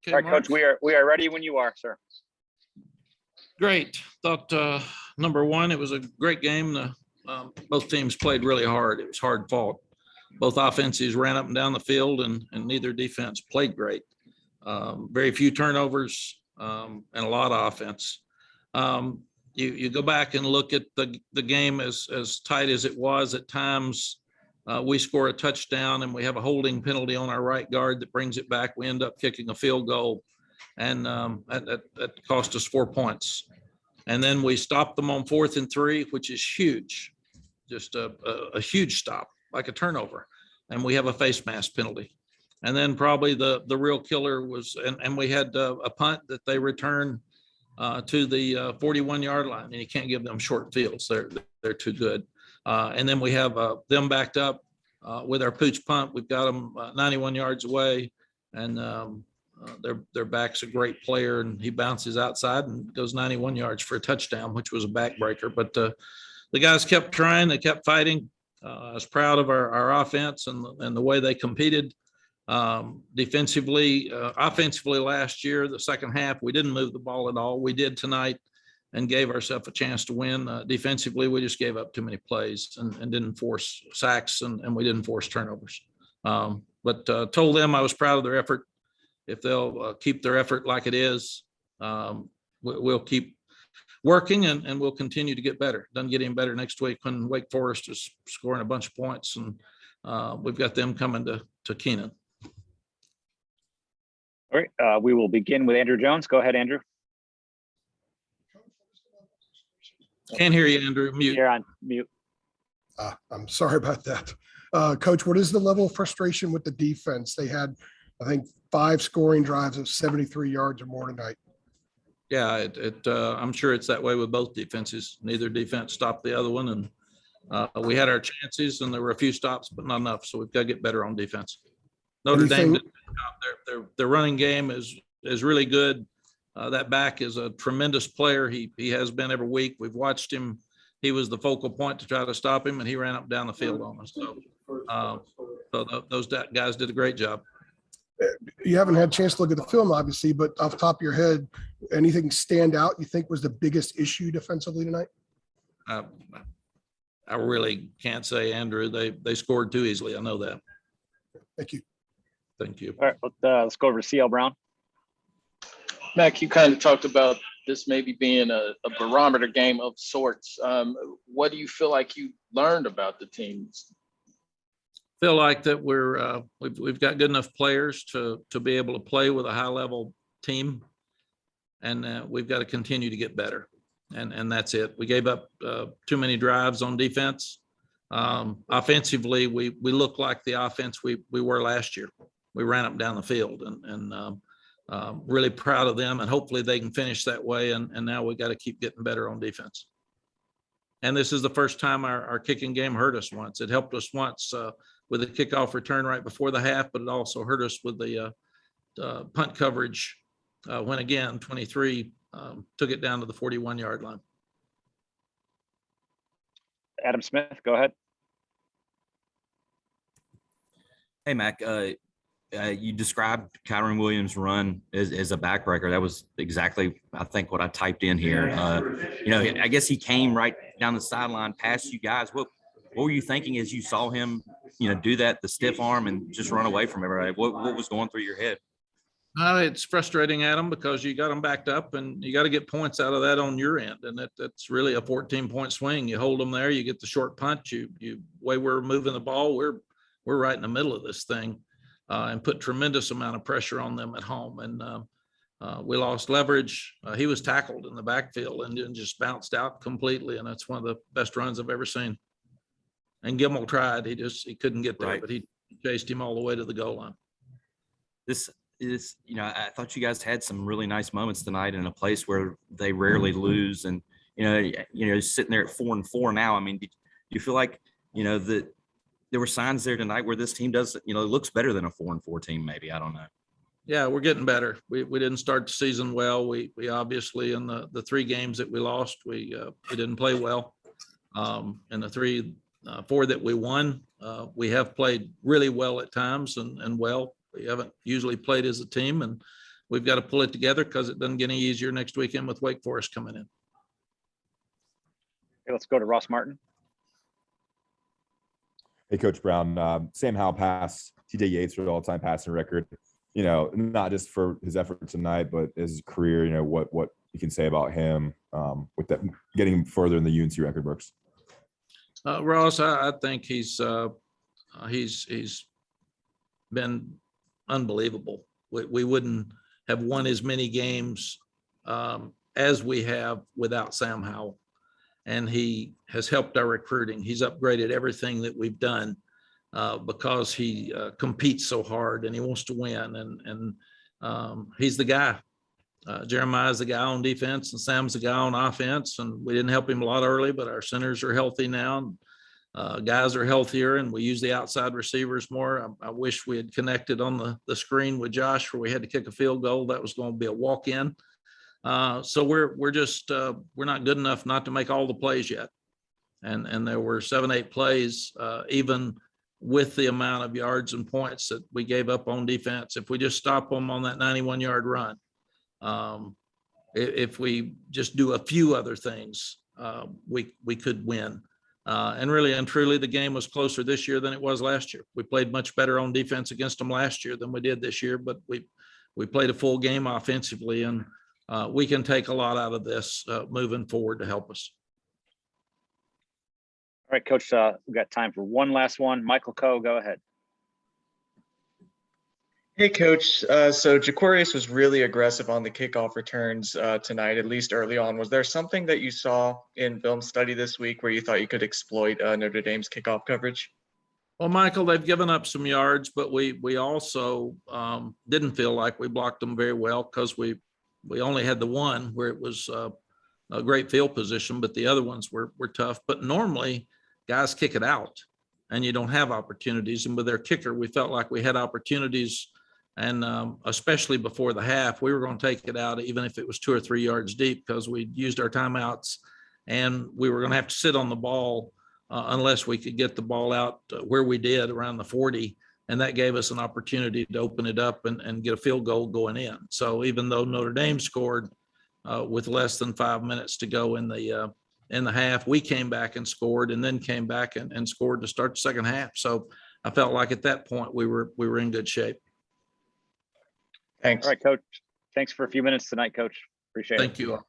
Okay, All right, Mark. Coach, we are ready when you are, sir. Great. Thought number one, it was a great game. Both teams played really hard. It was hard fought. Both offenses ran up and down the field, and neither defense played great. Very few turnovers and a lot of offense. You go back and look at the game as tight as it was at times. We score a touchdown and we have a holding penalty on our right guard that brings it back. We end up kicking a field goal, and that cost us 4 points. And then we stopped them on 4th and 3, which is huge, just a huge stop, like a turnover. And we have a face mask penalty. And then probably the real killer was, and we had a punt that they returned to the 41-yard line, and you can't give them short fields. They're too good. And then we have them backed up with our pooch punt. We've got them 91 yards away, and their back's a great player, and he bounces outside and goes 91 yards for a touchdown, which was a backbreaker. But the guys kept trying. They kept fighting. I was proud of our offense and the way they competed. Defensively, offensively last year, the second half, we didn't move the ball at all. We did tonight and gave ourselves a chance to win. Defensively, we just gave up too many plays and didn't force sacks, and we didn't force turnovers. But told them I was proud of their effort. If they'll keep their effort like it is, we'll keep working and we'll continue to get better. Done getting better next week when Wake Forest is scoring a bunch of points, and we've got them coming to Keenan. All right, we will begin with Andrew Jones. Go ahead, Andrew. Can't hear you, Andrew. Mute. You're on mute. I'm sorry about that. Coach, what is the level of frustration with the defense? They had, I think, 5 scoring drives of 73 yards or more tonight. Yeah, I'm sure it's that way with both defenses. Neither defense stopped the other one, and we had our chances, and there were a few stops, but not enough. So we've got to get better on defense. Notre Dame, their running game is really good. That back is a tremendous player. He has been every week. We've watched him. He was the focal point to try to stop him, and he ran up and down the field on us. So those guys did a great job. You haven't had a chance to look at the film, obviously, but off the top of your head, anything stand out you think was the biggest issue defensively tonight? I really can't say, Andrew. They scored too easily. I know that. Thank you. Thank you. All right, let's go over to CL Brown. Mac, you kind of talked about this maybe being a barometer game of sorts. What do you feel like you learned about the teams? Feel like that we've got good enough players to be able to play with a high level team, and we've got to continue to get better. And that's it. We gave up too many drives on defense. Offensively, we look like the offense we were last year. We ran up and down the field, and really proud of them, and hopefully they can finish that way. And now we got to keep getting better on defense. And this is the first time our kicking game hurt us once. It helped us once with a kickoff return right before the half, but it also hurt us with the punt coverage when, again, 23 took it down to the 41-yard line. Adam Smith, go ahead. Hey, Mac, you described Kyron Williams' run as a backbreaker. That was exactly, I think, what I typed in here. I guess he came right down the sideline past you guys. What were you thinking as you saw him, do that, the stiff arm, and just run away from everybody? What was going through your head? It's frustrating, Adam, because you got them backed up, and you got to get points out of that on your end. And that's really a 14-point swing. You hold them there, you get the short punt. Way we're moving the ball, we're right in the middle of this thing, and put tremendous amount of pressure on them at home. And we lost leverage. He was tackled in the backfield and just bounced out completely. And that's one of the best runs I've ever seen. And Gilmore tried. He couldn't get there, right, but he chased him all the way to the goal line. This is, I thought you guys had some really nice moments tonight in a place where they rarely lose. And, sitting there at 4-4 now, I mean, do you feel like, that there were signs there tonight where this team does, looks better than a 4-4 team, maybe? I don't know. Yeah, we're getting better. We didn't start the season well. We obviously, in the 3 games that we lost, we didn't play well. In the 4 that we won, we have played really well at times and well. We haven't usually played as a team, and we've got to pull it together because it doesn't get any easier next weekend with Wake Forest coming in. Okay, let's go to Ross Martin. Hey, Coach Brown. Sam Howell passed TJ Yates for the all-time passing record. You know, not just for his effort tonight, but his career. You know, what you can say about him with that getting further in the UNC record books. Ross, I think he's been unbelievable. We wouldn't have won as many games as we have without Sam Howell. And he has helped our recruiting. He's upgraded everything that we've done because he competes so hard and he wants to win. And he's the guy. Jeremiah's the guy on defense and Sam's the guy on offense. And we didn't help him a lot early, but our centers are healthy now. Guys are healthier and we use the outside receivers more. I wish we had connected on the screen with Josh where we had to kick a field goal. That was going to be a walk-in. So we're just we're not good enough not to make all the plays yet. And there were 7-8 plays, even with the amount of yards and points that we gave up on defense. If we just stop them on that 91-yard run, if we just do a few other things, we could win. And really and truly, the game was closer this year than it was last year. We played much better on defense against them last year than we did this year, but we played a full game offensively, and we can take a lot out of this moving forward to help us. All right, Coach, we've got time for one last one. Michael Coe, go ahead. Hey, Coach. So Jacorius was really aggressive on the kickoff returns tonight, at least early on. Was there something that you saw in film study this week where you thought you could exploit Notre Dame's kickoff coverage? Well, Michael, they've given up some yards, but we also didn't feel like we blocked them very well because we only had the one where it was a great field position, but the other ones were tough. But normally guys kick it out and you don't have opportunities. And with their kicker, we felt like we had opportunities. And especially before the half, we were going to take it out, even if it was 2 or 3 yards deep, because we used our timeouts and we were going to have to sit on the ball unless we could get the ball out where we did around the 40. And that gave us an opportunity to open it up and get a field goal going in. So even though Notre Dame scored with less than 5 minutes to go in the half, we came back and scored, and then came back and scored to start the second half. So I felt like at that point we were in good shape. Thanks. All right, Coach. Thanks for a few minutes tonight, Coach. Appreciate it. Thank you all.